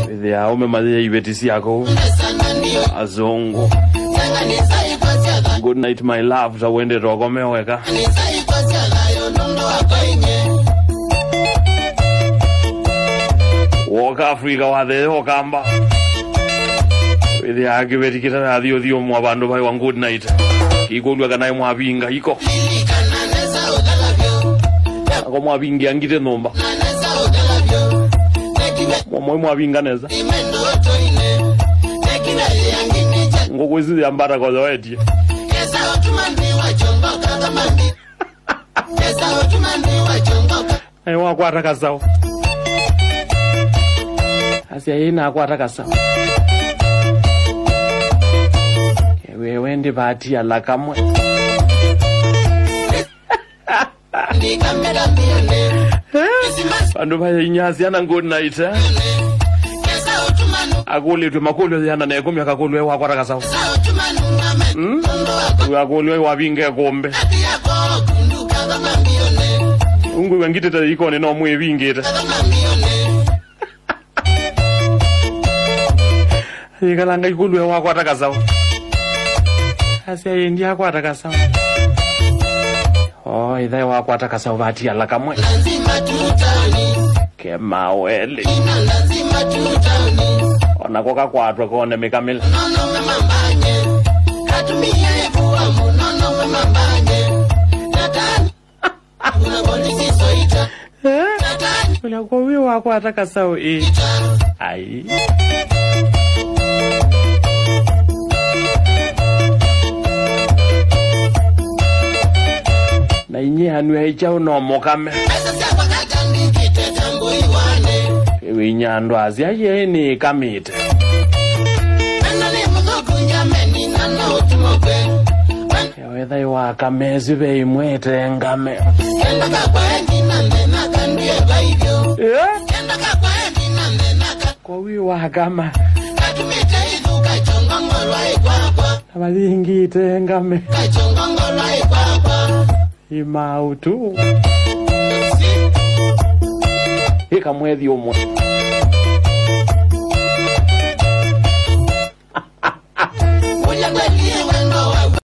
Withia umemathia ibetisi yako. Asungu. Good night my love. Tawende rogome weka. Woka Africa wathe Ūkamba. Withia agibeti kita thio mwa bandu bai wa good night. Kigondwa kana mwabinga iko. Ako mwabingi angite nomba. Mwa mwabinga neza. Ngokwezi yambara kwa zaweti. Ewa kwa Kasau. Asia ina kwa Kasau. Wewe ndi bati ala kamwe. Bandu baye nyazi ana good night. Agole tu makolo yana na ekomya kakolo ewa kwa Kasau. Agole ewa binge kombe. Ungu wengite ta ikone no mwe bingeta. Yikalanga ikulu ewa kwa Kasau. Asia yendi akwa Kasau. Oh, idha ewa kwa Kasau bati ala kamwe. Kema wele. Ona koka kwatwa kone mikamila. Kuna kowi wako ataka Kasau ai. Na inye anu heichao no mokame. Ewe nyando azi aye ni kamite. Ewe dhai waka mezi vei mwete ngame. Kwa wi wakama. Nabalingi ite ngame. Imautu. Hika mwezi umwe.